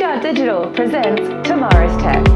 PR Digital presents Tomorrow's Tech.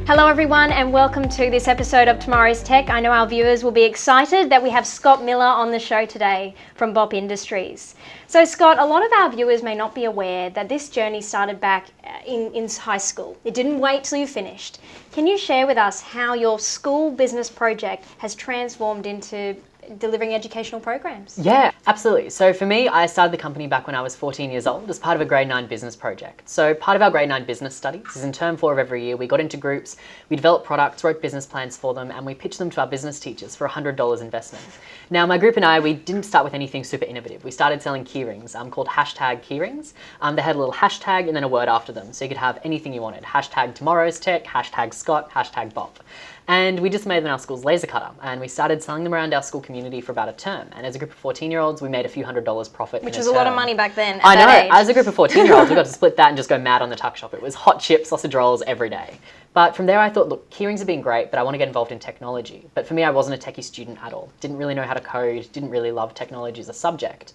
Hello everyone and welcome to this episode of Tomorrow's Tech. I know our viewers will be excited that we have Scott Millar on the show today from BOP Industries. So Scott, a lot of our viewers may not be aware that this journey started back in high school. It didn't wait till you finished. Can you share with us how your school business project has transformed into delivering educational programs? Yeah, absolutely. So for me, I started the company back when I was 14 years old as part of a grade 9 business project. So part of our grade 9 business studies is in term 4 of every year, we got into groups, we developed products, wrote business plans for them, and we pitched them to our business teachers for $100 investment. Now, my group and I, we didn't start with anything super innovative. We started selling keyrings called hashtag keyrings. They had a little hashtag and then a word after them. So you could have anything you wanted. Hashtag Tomorrow's Tech, hashtag Scott, hashtag BOP. And we just made them in our school's laser cutter, and we started selling them around our school community for about a term. And as a group of 14-year-olds, we made a few $100s profit. Which was a lot of money back then. I know. As a group of 14-year-olds, we got to split that and just go mad on the tuck shop. It was hot chips, sausage rolls every day. But from there, I thought, look, keyrings have been great, but I want to get involved in technology. But for me, I wasn't a techie student at all. Didn't really know how to code, didn't really love technology as a subject,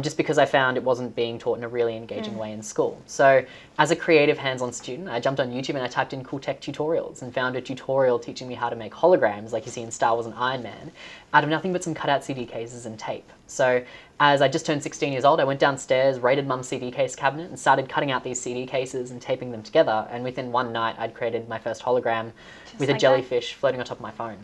just because I found it wasn't being taught in a really engaging way in school. So as a creative hands-on student, I jumped on YouTube and I typed in cool tech tutorials and found a tutorial teaching me how to make holograms, like you see in Star Wars and Iron Man, out of nothing but some cutout CD cases and tape. So as I just turned 16 years old, I went downstairs, raided Mum's CD case cabinet and started cutting out these CD cases and taping them together. And within one night, I'd created my first hologram with a jellyfish floating on top of my phone.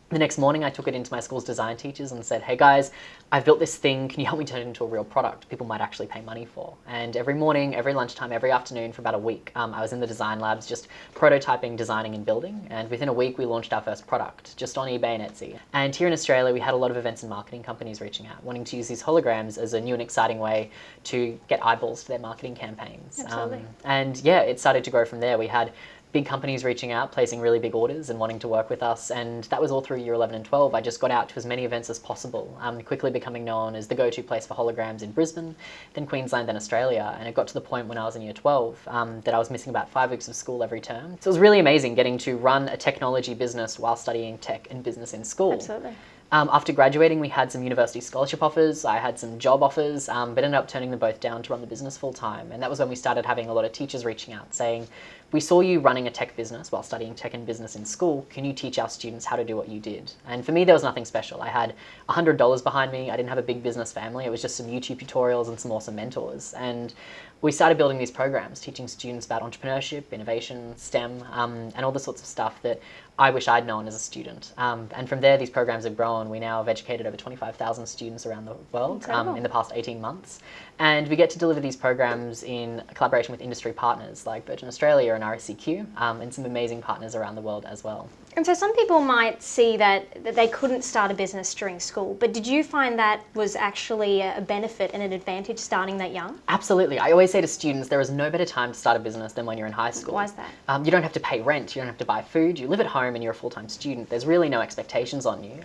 The next morning, I took it into my school's design teachers and said, hey guys, I've built this thing, can you help me turn it into a real product people might actually pay money for? And every morning, every lunchtime, every afternoon for about a week, I was in the design labs just prototyping, designing and building. And within a week, we launched our first product just on eBay and Etsy. And here in Australia, we had a lot of events and marketing companies reaching out, wanting to use these holograms as a new and exciting way to get eyeballs to their marketing campaigns. Absolutely. And yeah, it started to grow from there. We had big companies reaching out, placing really big orders and wanting to work with us. And that was all through year 11 and 12. I just got out to as many events as possible, quickly becoming known as the go-to place for holograms in Brisbane, then Queensland, then Australia. And it got to the point when I was in year 12 that I was missing about 5 weeks of school every term. So it was really amazing getting to run a technology business while studying tech and business in school. Absolutely. After graduating, we had some university scholarship offers, I had some job offers, but ended up turning them both down to run the business full time. And that was when we started having a lot of teachers reaching out saying, we saw you running a tech business while studying tech and business in school. Can you teach our students how to do what you did? And for me, there was nothing special. I had $100 behind me. I didn't have a big business family. It was just some YouTube tutorials and some awesome mentors. And we started building these programs, teaching students about entrepreneurship, innovation, STEM, and all the sorts of stuff that I wish I'd known as a student. And from there, these programs have grown. We now have educated over 25,000 students around the world in the past 18 months. And we get to deliver these programs in collaboration with industry partners like Virgin Australia and RSCQ, and some amazing partners around the world as well. And so some people might see that they couldn't start a business during school, but did you find that was actually a benefit and an advantage starting that young? Absolutely. I always say to students, there is no better time to start a business than when you're in high school. Why is that? You don't have to pay rent, you don't have to buy food, you live at home and you're a full-time student. There's really no expectations on you.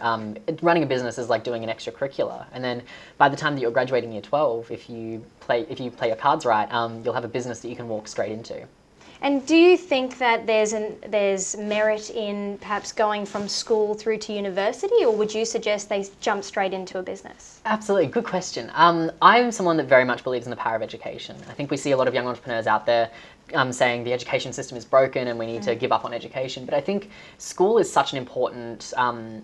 Running a business is like doing an extracurricular. And then by the time that you're graduating year 12, if you play your cards right, you'll have a business that you can walk straight into. And do you think that there's merit in perhaps going from school through to university, or would you suggest they jump straight into a business? Absolutely, good question. I'm someone that very much believes in the power of education. I think we see a lot of young entrepreneurs out there saying the education system is broken and we need to give up on education. But I think school is such an important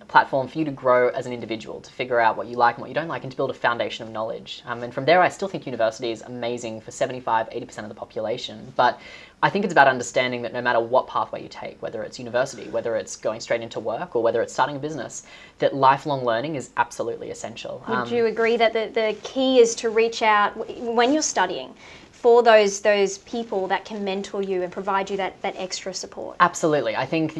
platform for you to grow as an individual, to figure out what you like and what you don't like, and to build a foundation of knowledge. And from there, I still think university is amazing for 75-80% of the population. But I think it's about understanding that no matter what pathway you take, whether it's university, whether it's going straight into work, or whether it's starting a business, that lifelong learning is absolutely essential. Would you agree that the key is to reach out when you're studying for those people that can mentor you and provide you that extra support? Absolutely. I think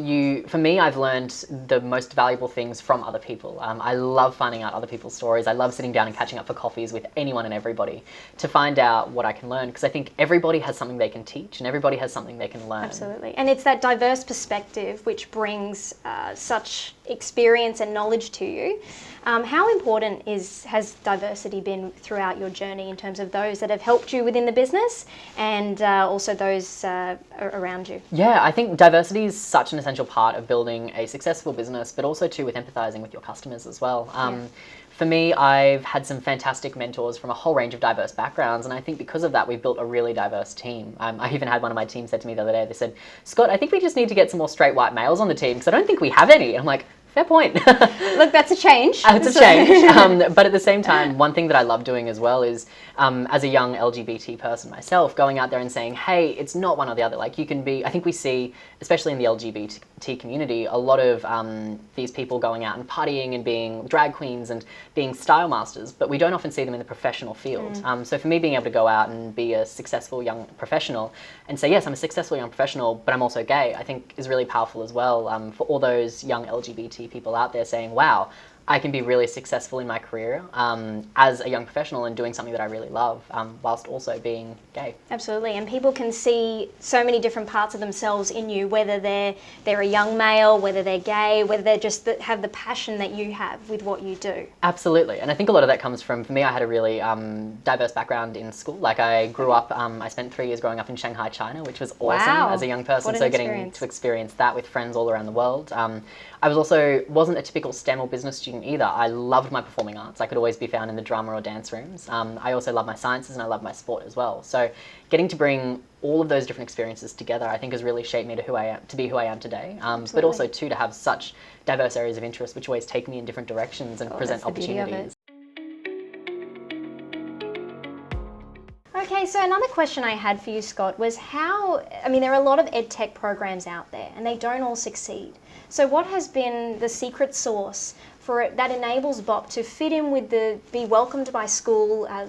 for me, I've learned the most valuable things from other people. I love finding out other people's stories. I love sitting down and catching up for coffees with anyone and everybody to find out what I can learn, because I think everybody has something they can teach and everybody has something they can learn. Absolutely. And it's that diverse perspective which brings such experience and knowledge to you. How important has diversity been throughout your journey in terms of those that have helped you within the business business and also those around you? Yeah, I think diversity is such an essential part of building a successful business, but also too with empathizing with your customers as well. For me, I've had some fantastic mentors from a whole range of diverse backgrounds, and I think because of that, we've built a really diverse team. I even had one of my team said to me the other day, they said, Scott, I think we just need to get some more straight white males on the team because I don't think we have any. I'm like, fair point. Look, that's a change. It's a change. But at the same time, one thing that I love doing as well is, as a young LGBT person myself, going out there and saying, hey, it's not one or the other. Like you can be, I think we see, especially in the LGBT community, a lot of these people going out and partying and being drag queens and being style masters, but we don't often see them in the professional field. So for me, being able to go out and be a successful young professional and say, yes, I'm a successful young professional, but I'm also gay, I think is really powerful as well for all those young LGBT people out there saying, wow, I can be really successful in my career as a young professional and doing something that I really love, whilst also being gay. Absolutely, and people can see so many different parts of themselves in you, whether they're a young male, whether they're gay, whether they're just have the passion that you have with what you do. Absolutely, and I think a lot of that comes from, for me, I had a really diverse background in school. Like I grew up, I spent 3 years growing up in Shanghai, China, which was awesome as a young person. So getting to experience that with friends all around the world. I wasn't a typical STEM or business student either. I loved my performing arts. I could always be found in the drama or dance rooms. I also love my sciences and I love my sport as well. So getting to bring all of those different experiences together, I think has really shaped me to be who I am today. But also too, to have such diverse areas of interest, which always take me in different directions and present opportunities. Okay, so another question I had for you, Scott, was there are a lot of ed tech programs out there and they don't all succeed. So what has been the secret sauce for it that enables BOP to fit in with be welcomed by the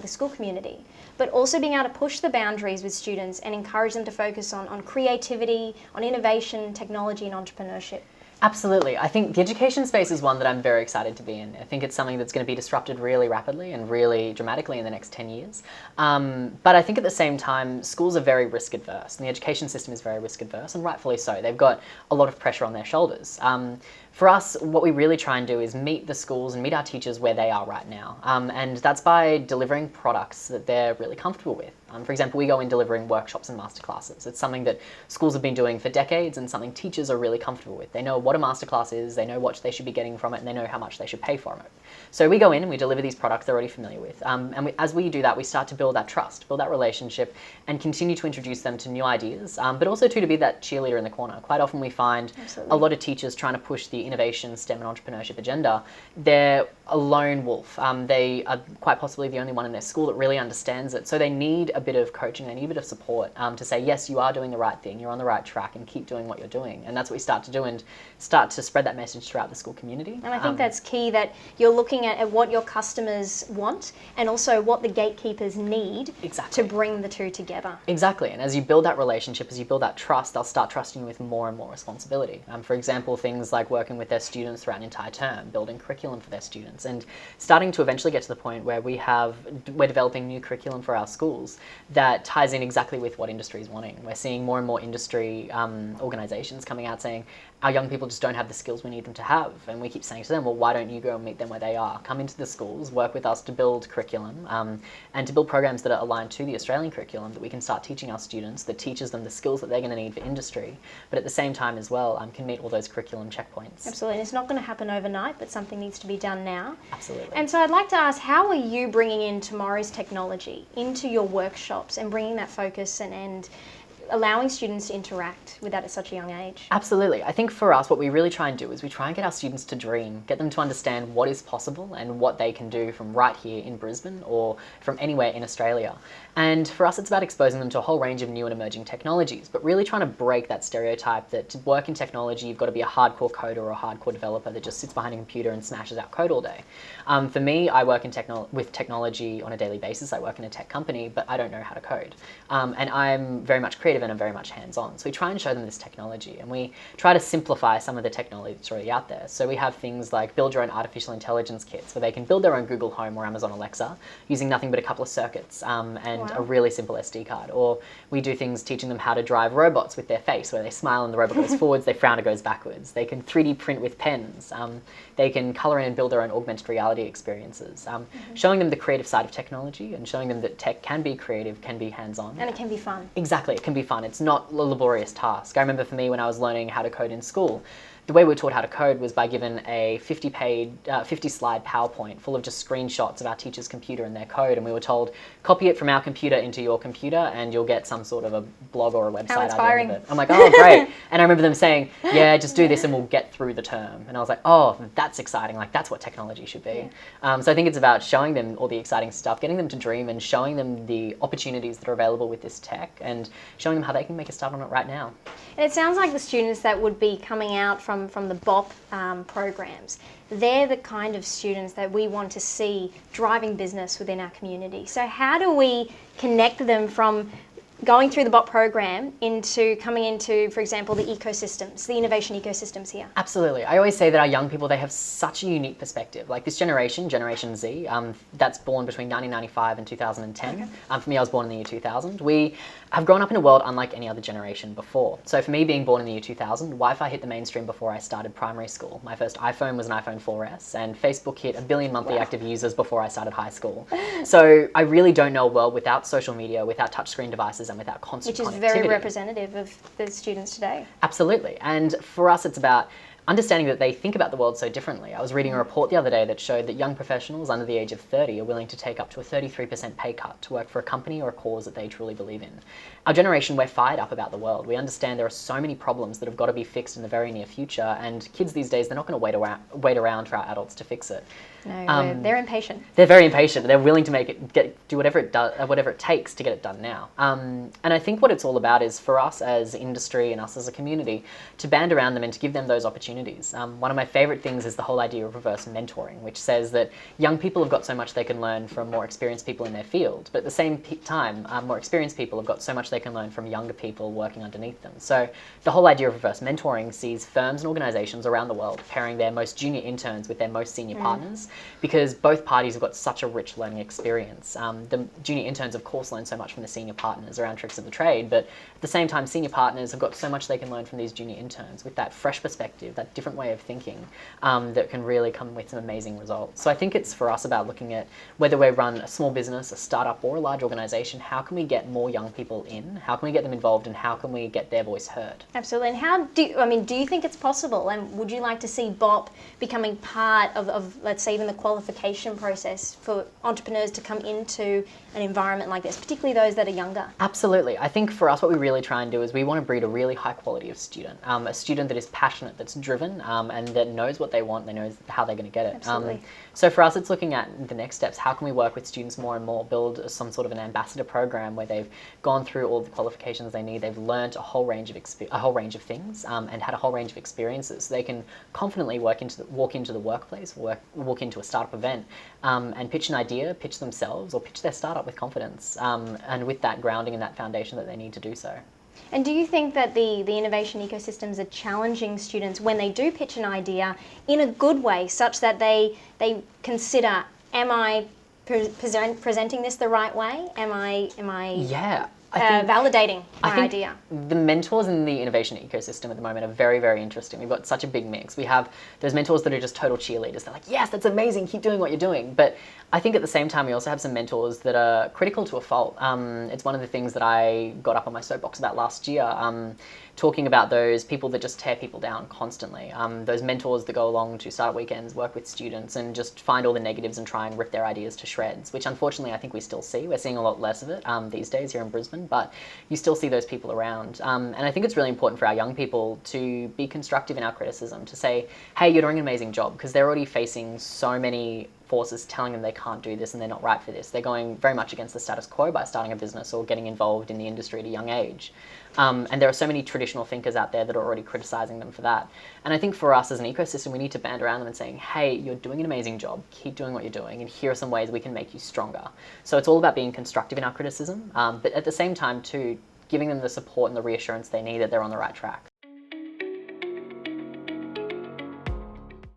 school community, but also being able to push the boundaries with students and encourage them to focus on creativity, on innovation, technology and entrepreneurship? Absolutely. I think the education space is one that I'm very excited to be in. I think it's something that's going to be disrupted really rapidly and really dramatically in the next 10 years. But I think at the same time, schools are very risk adverse and the education system is very risk adverse, and rightfully so. They've got a lot of pressure on their shoulders. For us, what we really try and do is meet the schools and meet our teachers where they are right now. And that's by delivering products that they're really comfortable with. For example, we go in delivering workshops and masterclasses. It's something that schools have been doing for decades and something teachers are really comfortable with. They know what a masterclass is, they know what they should be getting from it, and they know how much they should pay for it. So we go in and we deliver these products they're already familiar with. As we do that, we start to build that trust, build that relationship, and continue to introduce them to new ideas, but also to be that cheerleader in the corner. Quite often we find a lot of teachers trying to push the innovation, STEM and entrepreneurship agenda. They're a lone wolf. They are quite possibly the only one in their school that really understands it. So they need a bit of coaching, they need a bit of support to say, yes, you are doing the right thing, you're on the right track, and keep doing what you're doing. And that's what we start to do and start to spread that message throughout the school community. And I think that's key, that you're looking at what your customers want and also what the gatekeepers need to bring the two together. Exactly. And as you build that relationship, as you build that trust, they'll start trusting you with more and more responsibility. For example, things like working with their students throughout an entire term, building curriculum for their students, and starting to eventually get to the point where we're developing new curriculum for our schools that ties in exactly with what industry is wanting. We're seeing more and more industry organizations coming out saying, our young people just don't have the skills we need them to have. And we keep saying to them, well, why don't you go and meet them where they are? Come into the schools, work with us to build curriculum and to build programs that are aligned to the Australian curriculum that we can start teaching our students, that teaches them the skills that they're going to need for industry, but at the same time as well can meet all those curriculum checkpoints. Absolutely. And it's not going to happen overnight, but something needs to be done now. Absolutely. And so I'd like to ask, how are you bringing in tomorrow's technology into your workshops and bringing that focus and allowing students to interact with that at such a young age? Absolutely. I think for us, what we really try and do is we try and get our students to dream, get them to understand what is possible and what they can do from right here in Brisbane or from anywhere in Australia. And for us, it's about exposing them to a whole range of new and emerging technologies, but really trying to break that stereotype that to work in technology, you've got to be a hardcore coder or a hardcore developer that just sits behind a computer and smashes out code all day. For me, I work with technology on a daily basis. I work in a tech company, but I don't know how to code. And I'm very much creative creative and are very much hands-on. So we try and show them this technology, and we try to simplify some of the technology that's already out there. So we have things like build your own artificial intelligence kits where they can build their own Google Home or Amazon Alexa using nothing but a couple of circuits and a really simple SD card. Or we do things teaching them how to drive robots with their face, where they smile and the robot goes forwards, they frown, it goes backwards. They can 3D print with pens. They can color in and build their own augmented reality experiences. Showing them the creative side of technology and showing them that tech can be creative, can be hands-on. And it can be fun. Exactly, it can be fun. It's not a laborious task. I remember for me when I was learning how to code in school, the way we were taught how to code was by given a 50-slide PowerPoint full of just screenshots of our teacher's computer and their code, and we were told, copy it from our computer into your computer and you'll get some sort of a blog or a website How inspiring. out of it. I'm like, oh, great. And I remember them saying, yeah, just do this and we'll get through the term. And I was like, oh, that's exciting. Like, that's what technology should be. Yeah. So I think it's about showing them all the exciting stuff, getting them to dream and showing them the opportunities that are available with this tech and showing them how they can make a start on it right now. And it sounds like the students that would be coming out from the BOP programs, they're the kind of students that we want to see driving business within our community. So how do we connect them from going through the BOP program into coming into, for example, the ecosystems, the innovation ecosystems here? Absolutely. I always say that our young people, they have such a unique perspective. Like this generation, Generation Z, that's born between 1995 and 2010. Okay. For me, I was born in the year 2000. We have grown up in a world unlike any other generation before. So for me, being born in the year 2000, Wi-Fi hit the mainstream before I started primary school. My first iPhone was an iPhone 4S, and Facebook hit 1 billion monthly active users before I started high school. So I really don't know a world without social media, without touchcreen devices, and without constant connectivity. Which is very representative of the students today. Absolutely. And for us, it's about understanding that they think about the world so differently. I was reading a report the other day that showed that young professionals under the age of 30 are willing to take up to a 33% pay cut to work for a company or a cause that they truly believe in. Our generation, we're fired up about the world. We understand there are so many problems that have got to be fixed in the very near future, and kids these days, they're not going to wait around for our adults to fix it. No, they're impatient. They're very impatient. They're willing to make it do whatever it takes to get it done now. And I think what it's all about is for us as industry and us as a community to band around them and to give them those opportunities. One of my favorite things is the whole idea of reverse mentoring, which says that young people have got so much they can learn from more experienced people in their field, but at the same time, more experienced people have got so much they can learn from younger people working underneath them. So the whole idea of reverse mentoring sees firms and organizations around the world pairing their most junior interns with their most senior partners, because both parties have got such a rich learning experience. The junior interns, of course, learn so much from the senior partners around tricks of the trade, but at the same time, senior partners have got so much they can learn from these junior interns with that fresh perspective, that different way of thinking that can really come with some amazing results. So I think it's for us about looking at whether we run a small business, a startup, or a large organization, how can we get more young people in? How can we get them involved, and how can we get their voice heard? Absolutely. And do you think it's possible? And would you like to see BOP becoming part of let's say, even the qualification process for entrepreneurs to come into an environment like this, particularly those that are younger? Absolutely. I think for us, what we really try and do is we want to breed a really high quality of student, a student that is passionate, that's driven, and that knows what they want, they know how they're going to get it. Absolutely. So for us, it's looking at the next steps. How can we work with students more and more, build some sort of an ambassador program where they've gone through all the qualifications they need, they've learned a whole range of things, and had a whole range of experiences, so they can confidently walk into the workplace, walk into a startup event, and pitch an idea, pitch themselves, or pitch their startup with confidence, and with that grounding and that foundation that they need to do so. And do you think that the innovation ecosystems are challenging students when they do pitch an idea in a good way, such that they consider, am I presenting this the right way? Am I validating my idea? The mentors in the innovation ecosystem at the moment are very, very interesting. We've got such a big mix. We have those mentors that are just total cheerleaders. They're like, yes, that's amazing, keep doing what you're doing. But I think at the same time, we also have some mentors that are critical to a fault. It's one of the things that I got up on my soapbox about last year, talking about those people that just tear people down constantly. Those mentors that go along to startup weekends, work with students, and just find all the negatives and try and rip their ideas to shreds, which unfortunately I think we still see. We're seeing a lot less of it these days here in Brisbane, but you still see those people around. And I think it's really important for our young people to be constructive in our criticism, to say, hey, you're doing an amazing job, because they're already facing so many forces telling them they can't do this and they're not right for this. They're going very much against the status quo by starting a business or getting involved in the industry at a young age. And there are so many traditional thinkers out there that are already criticizing them for that. And I think for us as an ecosystem, we need to band around them and saying, hey, you're doing an amazing job, keep doing what you're doing, and here are some ways we can make you stronger. So it's all about being constructive in our criticism, but at the same time too, giving them the support and the reassurance they need that they're on the right track.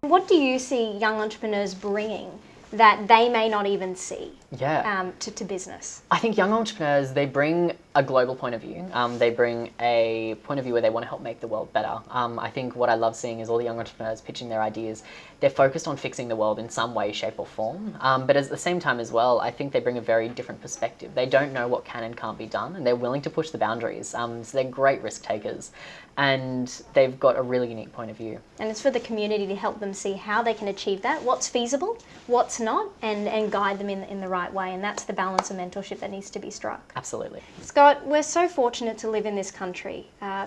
What do you see young entrepreneurs bringing that they may not even see to business? I think young entrepreneurs, they bring a global point of view. They bring a point of view where they want to help make the world better. I think what I love seeing is all the young entrepreneurs pitching their ideas. They're focused on fixing the world in some way, shape or form. But at the same time as well, I think they bring a very different perspective. They don't know what can and can't be done, and they're willing to push the boundaries. So they're great risk takers, and they've got a really unique point of view. And it's for the community to help them see how they can achieve that, what's feasible, what's not, and guide them in the right way. And that's the balance of mentorship that needs to be struck. Absolutely. Scott, we're so fortunate to live in this country,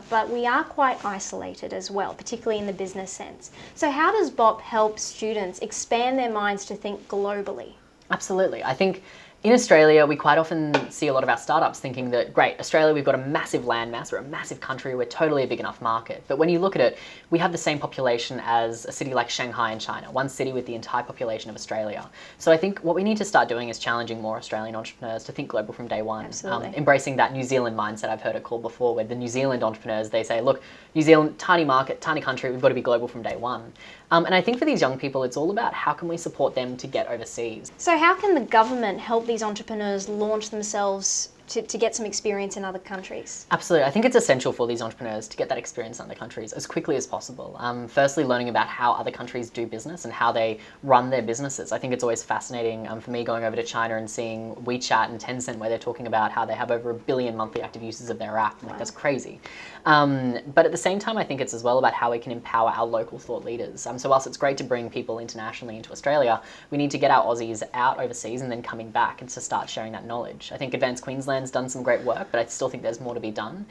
but we are quite isolated as well, particularly in the business sense. So how does BOP help students expand their minds to think globally? Absolutely. I think in Australia, we quite often see a lot of our startups thinking that, great, Australia, we've got a massive landmass, we're a massive country, we're totally a big enough market. But when you look at it, we have the same population as a city like Shanghai in China, one city with the entire population of Australia. So I think what we need to start doing is challenging more Australian entrepreneurs to think global from day one. Absolutely. Embracing that New Zealand mindset I've heard it called before, where the New Zealand entrepreneurs, they say, look, New Zealand, tiny market, tiny country, we've got to be global from day one. And I think for these young people, it's all about how can we support them to get overseas. So how can the government help these entrepreneurs launch themselves to get some experience in other countries? Absolutely. I think it's essential for these entrepreneurs to get that experience in other countries as quickly as possible. Firstly, learning about how other countries do business and how they run their businesses. I think it's always fascinating for me going over to China and seeing WeChat and Tencent where they're talking about how they have over 1 billion monthly active users of their app. Like, that's crazy. But at the same time, I think it's as well about how we can empower our local thought leaders. So whilst it's great to bring people internationally into Australia, we need to get our Aussies out overseas and then coming back and to start sharing that knowledge. I think Advanced Queensland's done some great work, but I still think there's more to be done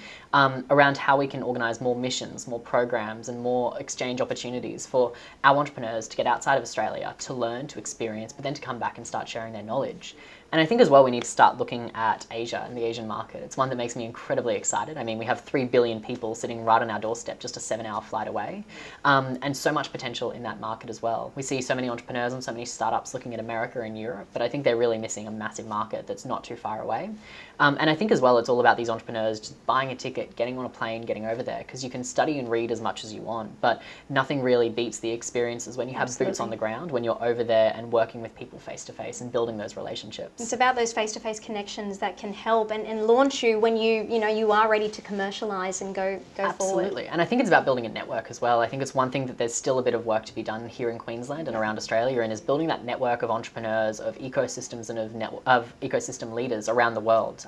around how we can organise more missions, more programs and more exchange opportunities for our entrepreneurs to get outside of Australia, to learn, to experience, but then to come back and start sharing their knowledge. And I think as well we need to start looking at Asia and the Asian market. It's one that makes me incredibly excited. I mean, we have 3 billion people sitting right on our doorstep, just a 7-hour flight away, and so much potential in that market as well. We see so many entrepreneurs and so many startups looking at America and Europe, but I think they're really missing a massive market that's not too far away. And I think as well it's all about these entrepreneurs just buying a ticket, getting on a plane, getting over there, because you can study and read as much as you want, but nothing really beats the experiences when you have boots on the ground, when you're over there and working with people face to face and building those relationships. It's about those face-to-face connections that can help and launch you when you are ready to commercialise and go forward. Absolutely. And I think it's about building a network as well. I think it's one thing that there's still a bit of work to be done here in Queensland and around Australia, and is building that network of entrepreneurs, of ecosystems and of ecosystem leaders around the world.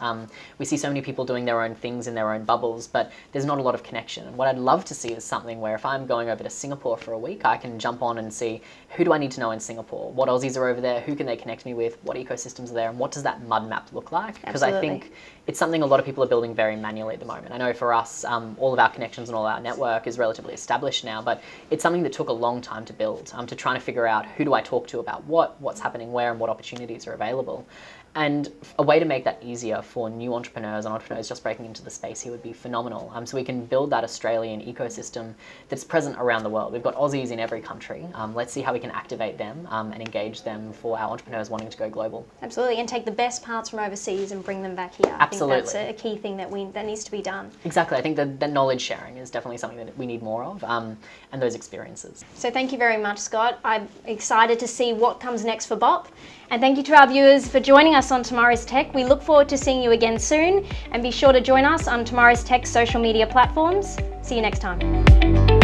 We see so many people doing their own things in their own bubbles, but there's not a lot of connection. And what I'd love to see is something where if I'm going over to Singapore for a week, I can jump on and see who do I need to know in Singapore, what Aussies are over there, who can they connect me with, what ecosystems are there, and what does that mud map look like? Because I think it's something a lot of people are building very manually at the moment. I know for us, all of our connections and all our network is relatively established now, but it's something that took a long time to build, to try to figure out who do I talk to about what's happening where, and what opportunities are available. And a way to make that easier for new entrepreneurs and entrepreneurs just breaking into the space here would be phenomenal. So we can build that Australian ecosystem that's present around the world. We've got Aussies in every country. Let's see how we can activate them and engage them for our entrepreneurs wanting to go global. Absolutely, and take the best parts from overseas and bring them back here. Absolutely. I think that's a key thing that needs to be done. Exactly. I think that knowledge sharing is definitely something that we need more of, and those experiences. So thank you very much, Scott. I'm excited to see what comes next for BOP. And thank you to our viewers for joining us on Tomorrow's Tech. We look forward to seeing you again soon, and be sure to join us on Tomorrow's Tech's social media platforms. See you next time.